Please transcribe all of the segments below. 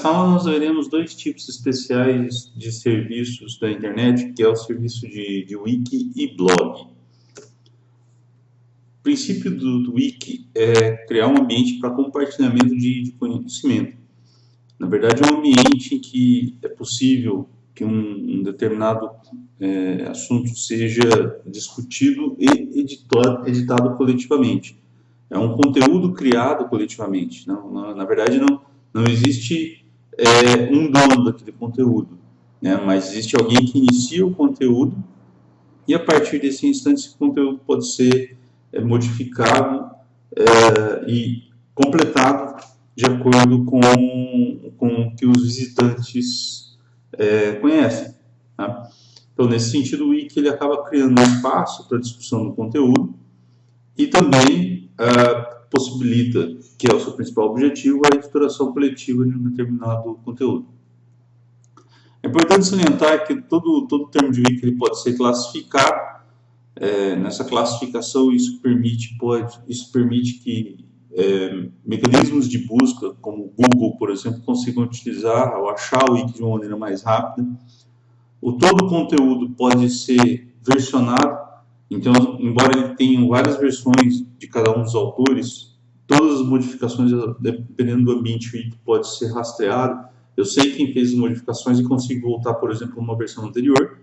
Nesta aula nós veremos dois tipos especiais de serviços da internet, que é o serviço de wiki e blog. O princípio do wiki é criar um ambiente para compartilhamento de conhecimento. Na verdade, é um ambiente em que é possível que um determinado assunto seja discutido e editado coletivamente. É um conteúdo criado coletivamente. Na verdade, não existe um dono daquele conteúdo, né? Mas existe alguém que inicia o conteúdo e a partir desse instante esse conteúdo pode ser modificado e completado de acordo com o que os visitantes conhecem. Tá? Então, nesse sentido, o Wiki ele acaba criando um espaço para discussão do conteúdo e também possibilita, que é o seu principal objetivo, a editoração coletiva de um determinado conteúdo. É importante salientar que todo termo de wiki ele pode ser classificado. Nessa classificação, isso permite que mecanismos de busca, como o Google, por exemplo, consigam utilizar ou achar o wiki de uma maneira mais rápida. Todo o conteúdo pode ser versionado. Então, embora ele tenha várias versões de cada um dos autores, todas as modificações, dependendo do ambiente wiki, pode ser rastreado. Eu sei quem fez as modificações e consigo voltar, por exemplo, a uma versão anterior.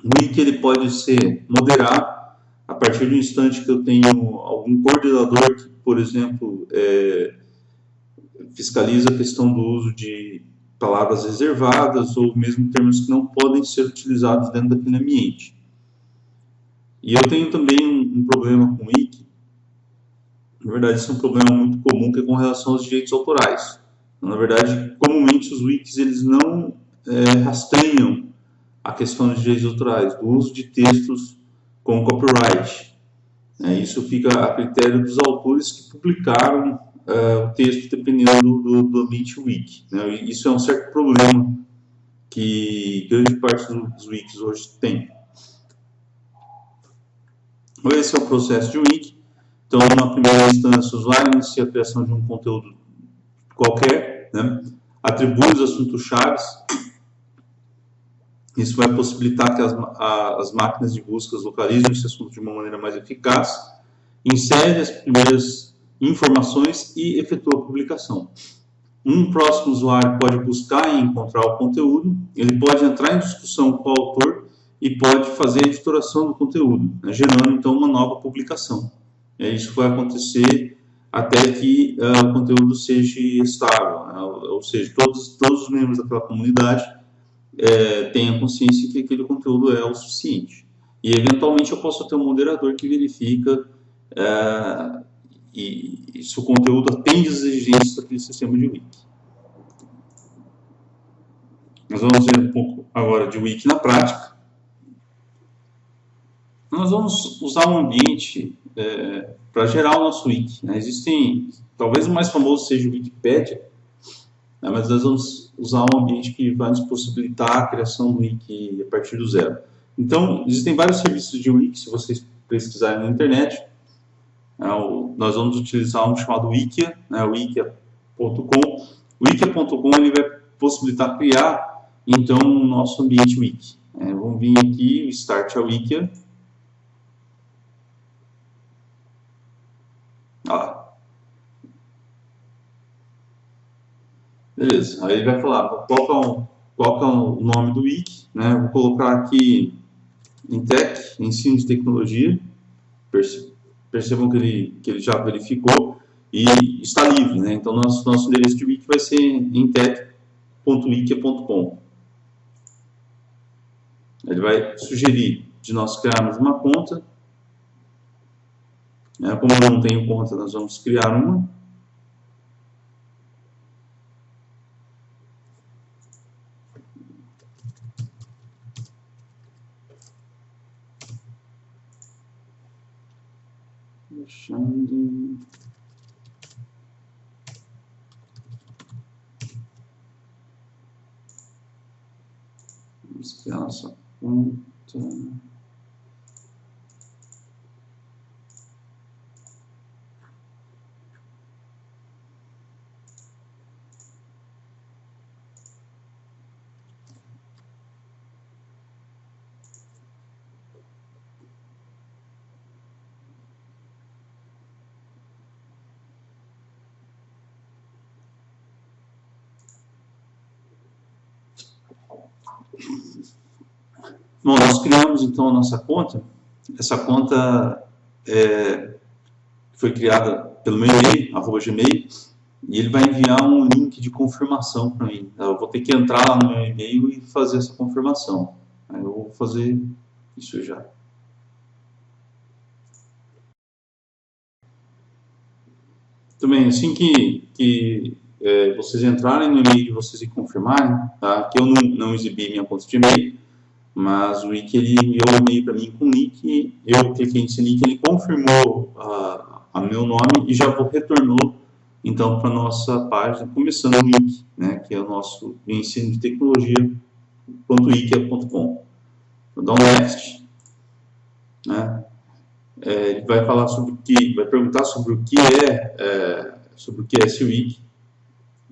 O wiki ele pode ser moderado a partir do instante que eu tenho algum coordenador que, por exemplo, fiscaliza a questão do uso de palavras reservadas ou mesmo termos que não podem ser utilizados dentro daquele ambiente. E eu tenho também um problema com o wiki. Na verdade, isso é um problema muito comum, que é com relação aos direitos autorais. Na verdade, comumente os wikis eles não rastreiam a questão de direitos autorais, do uso de textos com copyright. Isso fica a critério dos autores que publicaram o texto, dependendo do ambiente wiki. Isso é um certo problema que grande parte dos wikis hoje tem. Esse é o processo de wiki. Então, na primeira instância, o usuário inicia a criação de um conteúdo qualquer, né? Atribui os assuntos-chave. Isso vai possibilitar que as máquinas de busca localizem esse assunto de uma maneira mais eficaz, insere as primeiras informações e efetua a publicação. Um próximo usuário pode buscar e encontrar o conteúdo, ele pode entrar em discussão com o autor e pode fazer a editoração do conteúdo, né, gerando então uma nova publicação. Isso vai acontecer até que o conteúdo seja estável, né, ou seja, todos os membros daquela comunidade tenham consciência que aquele conteúdo é o suficiente. E eventualmente eu posso ter um moderador que verifica e se o conteúdo atende às exigências daquele sistema de wiki. Nós vamos ver um pouco agora de wiki na prática. Nós vamos usar um ambiente para gerar o nosso wiki. Né? Existem, talvez o mais famoso seja o Wikipedia, né? Mas nós vamos usar um ambiente que vai nos possibilitar a criação do wiki a partir do zero. Então, existem vários serviços de wiki, se vocês pesquisarem na internet. Nós vamos utilizar um chamado Wikia, né, wikia.com. O Wikia.com ele vai possibilitar criar, então, o nosso ambiente wiki. Vamos vir aqui, Start a Wikia. Beleza, aí ele vai falar qual é o nome do wiki, né? Vou colocar aqui em Tech, Ensino de Tecnologia. Percebam que ele já verificou e está livre, né? Então nosso endereço de wiki vai ser em tech.wikia.com. Ele vai sugerir de nós criarmos uma conta. Como eu não tenho conta, nós vamos criar uma. Deixando... Vamos criar nossa conta. Bom, nós criamos então a nossa conta. Essa conta foi criada pelo meu e-mail, @gmail, e ele vai enviar um link de confirmação para mim. Eu vou ter que entrar lá no meu e-mail e fazer essa confirmação. Aí eu vou fazer isso já. Também, assim que vocês entrarem no e-mail de vocês e confirmarem, tá? Que eu não exibi minha conta de e-mail, mas o Wiki ele enviou um e-mail para mim com o link, eu cliquei nesse link, ele confirmou a meu nome e já retornou então para nossa página, começando o Wiki, né? Que é o nosso ensino de tecnologia.wikia.com. Vou dar um next, né? Ele vai falar sobre o que, vai perguntar sobre o que sobre o que é esse wiki.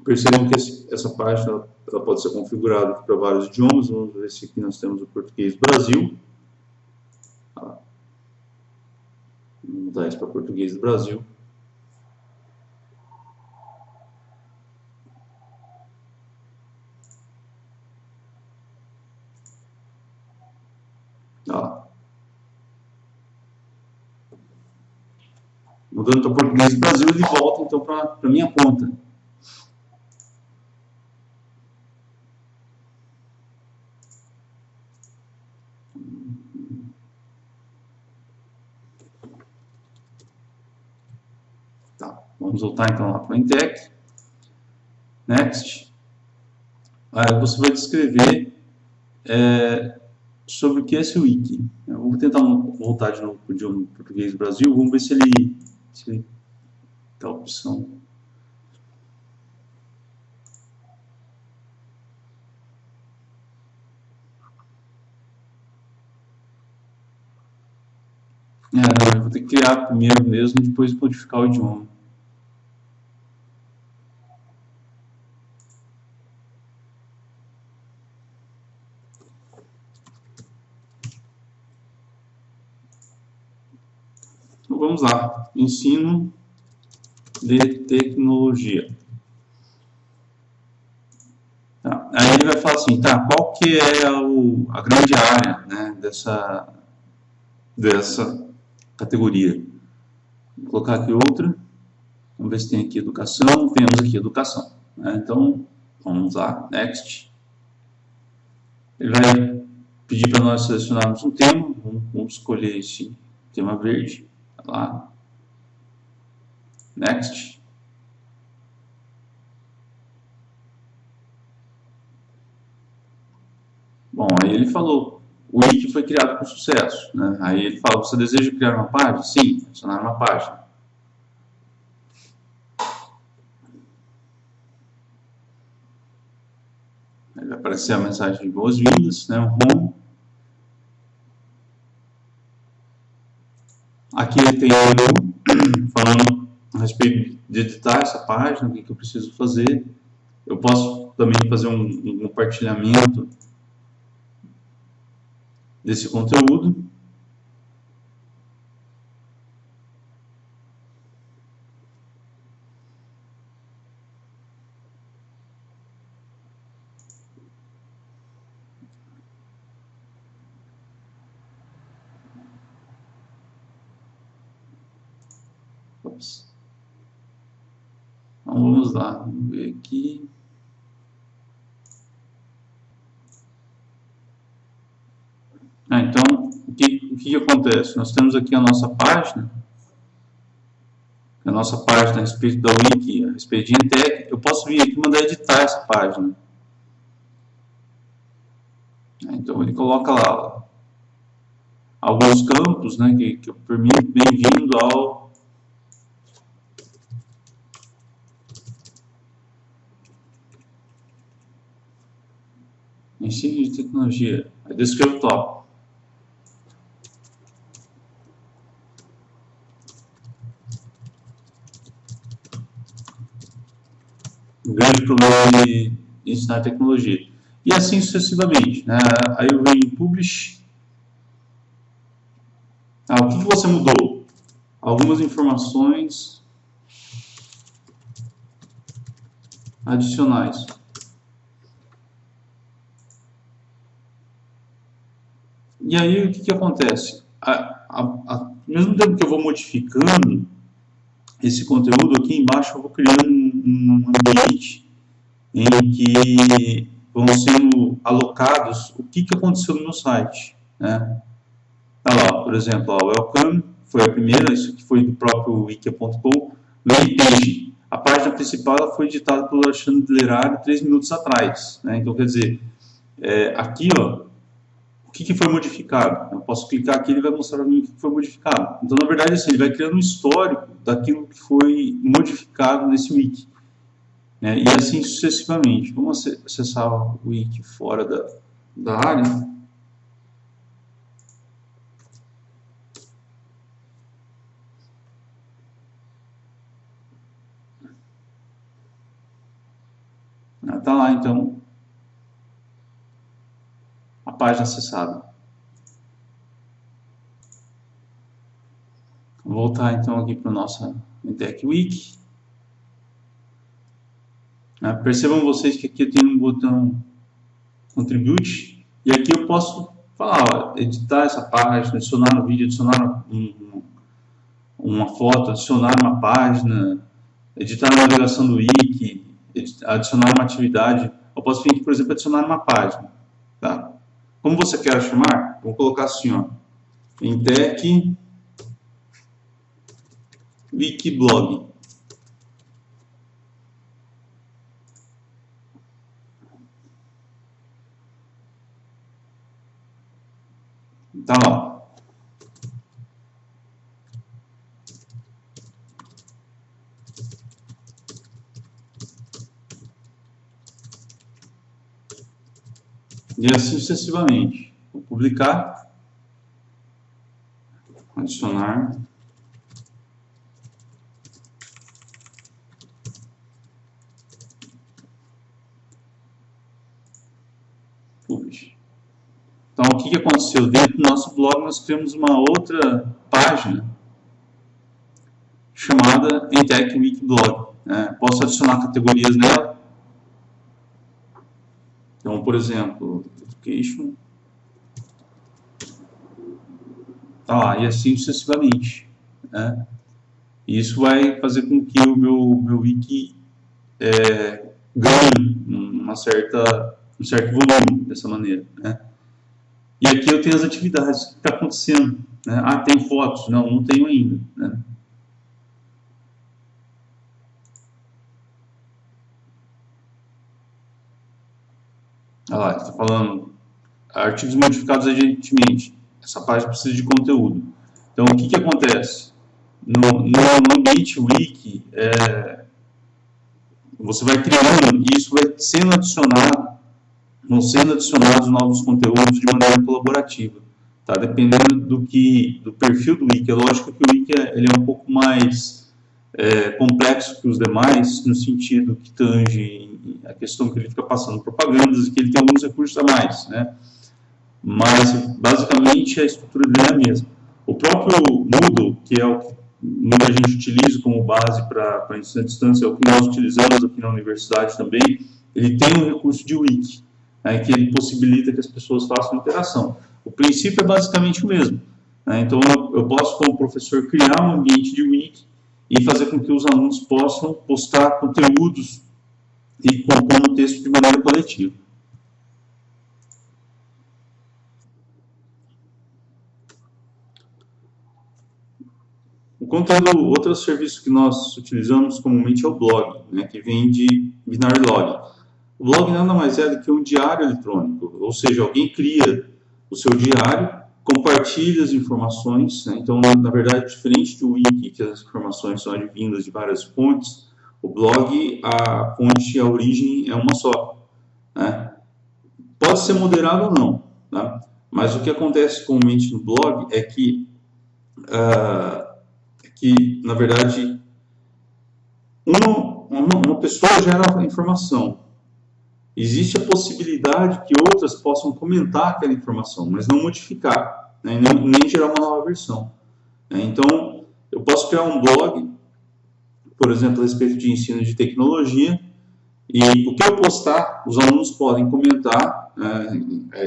Percebam que essa página ela pode ser configurada para vários idiomas. Vamos ver se aqui nós temos o português Brasil. Vamos mudar isso para português do Brasil. Mudando para português do Brasil, ele volta então para a minha conta. Tá, vamos voltar então lá para o Intec. Next. Aí você vai descrever sobre o que é esse wiki. Eu vou tentar voltar de novo para o idioma português do Brasil. Vamos ver se ele tá a opção. Eu vou ter que criar primeiro mesmo, depois modificar o idioma. Então vamos lá, ensino de tecnologia. Tá. Aí ele vai falar assim, tá, qual que é a grande área, né, dessa categoria? Vou colocar aqui outra, vamos ver se tem aqui educação, temos aqui educação. Né? Então, vamos lá, next. Ele vai pedir para nós selecionarmos um tema, vamos escolher esse tema verde, lá, next. Bom, aí ele falou, o wiki foi criado com sucesso, né? Aí ele fala, você deseja criar uma página? Sim, adicionar uma página. Aí vai aparecer a mensagem de boas-vindas, né? O home. Aqui tem o menu falando a respeito de editar essa página, o que eu preciso fazer. Eu posso também fazer um compartilhamento desse conteúdo. Ops. Então vamos lá, vamos ver aqui. Então, o que acontece? Nós temos aqui a nossa página a respeito da Wiki, a respeito de Intec. Eu posso vir aqui e mandar editar essa página. Então ele coloca lá alguns campos, né, que eu permito, bem-vindo ao ensino de tecnologia. Aí descreve o tópico. Um grande problema de ensinar tecnologia. E assim sucessivamente. Né? Aí eu venho em Publish. O que você mudou? Algumas informações adicionais. E aí o que acontece? Ao mesmo tempo que eu vou modificando esse conteúdo, aqui embaixo eu vou criando um ambiente em que vão sendo alocados o que aconteceu no meu site, né? Tá lá, por exemplo, ó, Welcome foi a primeira, isso aqui foi do próprio wiki.com, Main Page. A página principal ela foi editada pelo Alexandre Lerari 3 minutos atrás, né? Então, quer dizer, aqui, ó, o que foi modificado? Eu posso clicar aqui e ele vai mostrar para mim o que foi modificado. Então, na verdade, assim, ele vai criando um histórico daquilo que foi modificado nesse wiki, né? E assim sucessivamente. Vamos acessar o wiki fora da área. Está lá, então, a página acessada. Vou voltar, então, aqui para o nosso Intec Wiki. Percebam vocês que aqui eu tenho um botão Contribute, e aqui eu posso falar, ó, editar essa página, adicionar um vídeo, adicionar uma foto, adicionar uma página, editar a navegação do wiki, adicionar uma atividade. Eu posso vir aqui, por exemplo, adicionar uma página. Tá? Como você quer chamar? Vou colocar assim, ó, Intec Wikiblog. Tá lá. E assim sucessivamente. Vou publicar, adicionar. Publish. Então, o que aconteceu? Dentro do nosso blog, nós criamos uma outra página chamada Intec Wikiblog. Posso adicionar categorias nela. Então, por exemplo, Education. Tá lá, e assim sucessivamente. Né? E isso vai fazer com que o meu wiki ganhe um certo volume dessa maneira. Né? E aqui eu tenho as atividades. O que está acontecendo? Né? Ah, tem fotos? Não tenho ainda. Né? Olha lá, está falando artigos modificados recentemente. Essa página precisa de conteúdo. Então, o que acontece? No ambiente wiki, você vai criando e isso vai sendo adicionado, vão sendo adicionados novos conteúdos de maneira colaborativa. Tá? Dependendo do perfil do wiki. É lógico que o wiki ele é um pouco mais complexo que os demais, no sentido que tange a questão que ele fica passando propagandas e que ele tem alguns recursos a mais, né? Mas basicamente a estrutura dele é a mesma. O próprio Moodle, que é o que muita gente utiliza como base para ensino à distância, é o que nós utilizamos aqui na universidade também, ele tem um recurso de wiki, né, que ele possibilita que as pessoas façam interação. O princípio é basicamente o mesmo. Né? Então eu posso, como professor, criar um ambiente de wiki e fazer com que os alunos possam postar conteúdos e compor um texto de maneira coletiva. O conteúdo, outro serviço que nós utilizamos comumente é o blog, né, que vem de Binary Log. O blog nada mais é do que um diário eletrônico, ou seja, alguém cria o seu diário, compartilha as informações, né? Então, na verdade, diferente do wiki, que as informações são advindas de várias fontes, o blog, a fonte, a origem é uma só. Né? Pode ser moderado ou não, tá? Mas o que acontece comumente no blog é que na verdade, uma pessoa gera informação. Existe a possibilidade que outras possam comentar aquela informação, mas não modificar, né? nem gerar uma nova versão. Né? Então, eu posso criar um blog, por exemplo, a respeito de ensino de tecnologia, E o que eu postar, os alunos podem comentar,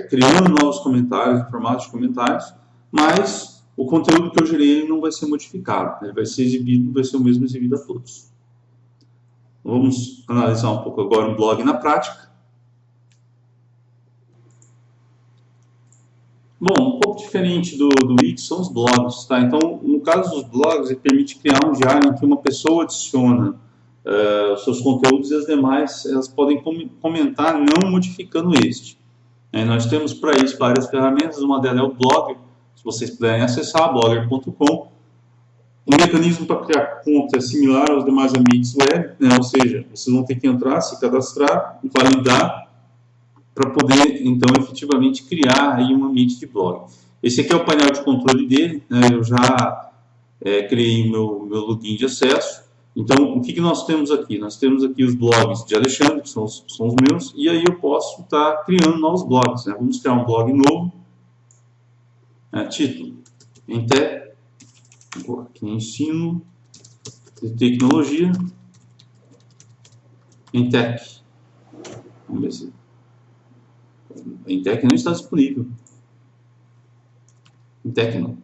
criando novos comentários, em formato de comentários, mas o conteúdo que eu gerei não vai ser modificado, ele vai ser exibido, vai ser o mesmo exibido a todos. Vamos analisar um pouco agora um blog na prática. Bom, um pouco diferente do Wix são os blogs, tá? Então, no caso dos blogs, ele permite criar um diário em que uma pessoa adiciona os seus conteúdos e as demais elas podem comentar não modificando este. Nós temos para isso várias ferramentas, uma delas é o Blogger, se vocês puderem acessar, blogger.com. O mecanismo para criar conta é similar aos demais ambientes web, né? Ou seja, vocês vão ter que entrar, se cadastrar, validar, para poder, então, efetivamente criar aí um ambiente de blog. Esse aqui é o painel de controle dele, né? Eu já criei meu login de acesso. Então, o que nós temos aqui? Nós temos aqui os blogs de Alexandre, que são os meus, e aí eu posso estar criando novos blogs, né? Vamos criar um blog novo. Título: Entec, aqui ensino de tecnologia, Entec. Vamos ver se Entec não está disponível. Entec não.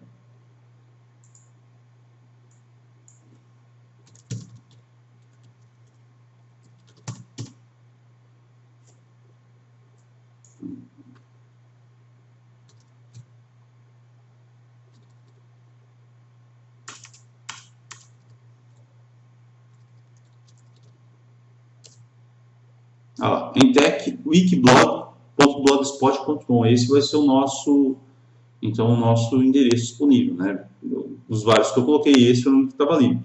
Entec wikblog.blogspot.com. Esse vai ser o nosso endereço disponível, né? Dos vários que eu coloquei, esse é o único que estava livre.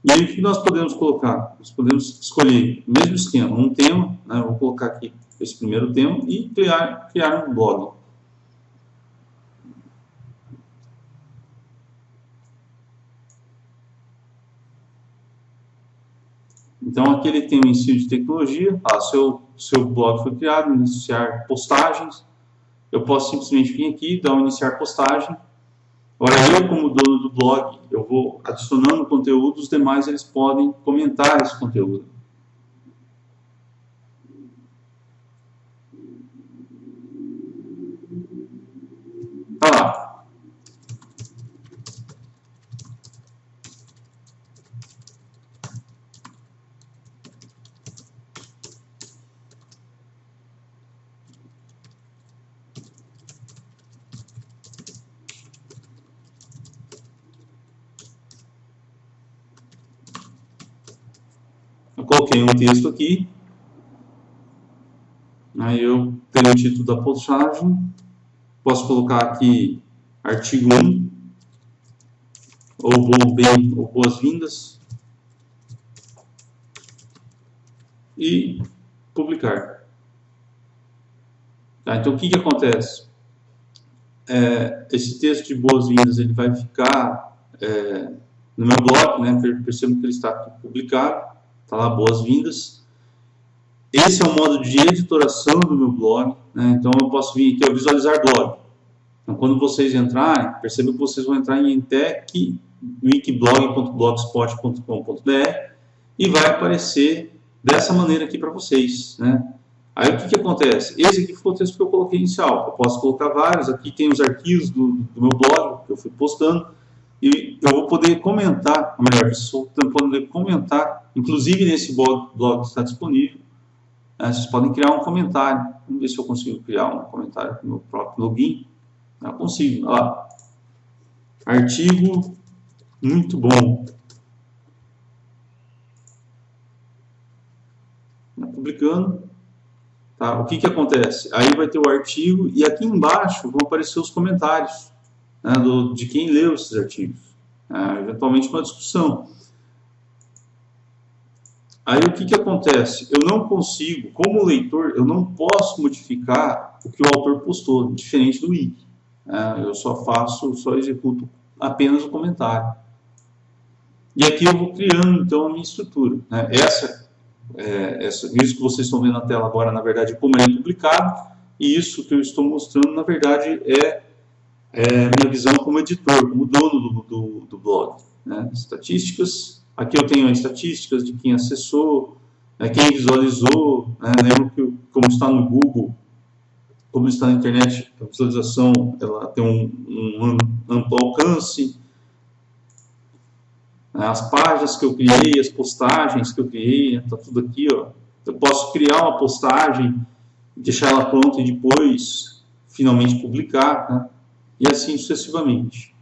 E aí o que nós podemos colocar? Nós podemos escolher o mesmo esquema, um tema, né? Vou colocar aqui esse primeiro tema e criar um blog. Então aqui ele tem o ensino de tecnologia, seu blog foi criado, iniciar postagens. Eu posso simplesmente vir aqui, dar um iniciar postagem. Agora eu, como dono do blog, eu vou adicionando conteúdo, os demais eles podem comentar esse conteúdo. Tá lá. Eu coloquei um texto aqui. Aí eu tenho o título da postagem. Posso colocar aqui artigo 1, ou boas-vindas, e publicar. Tá, então o que acontece? Esse texto de boas-vindas ele vai ficar no meu blog, né? Percebo que ele está publicado, está lá boas-vindas. Esse é o modo de editoração do meu blog, né? Então eu posso vir aqui, visualizar blog. Então, quando vocês entrarem, percebam que vocês vão entrar em entec.wikblog.blogspot.com.br e vai aparecer dessa maneira aqui para vocês, né? Aí o que acontece? Esse aqui foi o texto que eu coloquei inicial. Eu posso colocar vários, aqui tem os arquivos do meu blog que eu fui postando e eu vou poder comentar, ou melhor, vocês vão poder comentar, inclusive nesse blog que está disponível. Vocês podem criar um comentário. Vamos ver se eu consigo criar um comentário no meu próprio login. Eu consigo. Olha lá. Artigo muito bom. Publicando. Tá? O que acontece? Aí vai ter o artigo e aqui embaixo vão aparecer os comentários, né, de quem leu esses artigos. Eventualmente uma discussão. Aí o que acontece? Eu não consigo, como leitor, eu não posso modificar o que o autor postou, diferente do Wiki. Eu só executo apenas o comentário. E aqui eu vou criando, então, a minha estrutura. Isso que vocês estão vendo na tela agora, na verdade, é como ele é publicado, e isso que eu estou mostrando, na verdade, é minha visão como editor, como dono do blog. Estatísticas, aqui eu tenho as estatísticas de quem acessou, Quem visualizou, lembro que como está no Google, como está na internet, a visualização ela tem um amplo alcance. As páginas que eu criei, as postagens que eu criei, está tudo aqui, ó. Eu posso criar uma postagem, deixar ela pronta e depois finalmente publicar, né? E assim sucessivamente.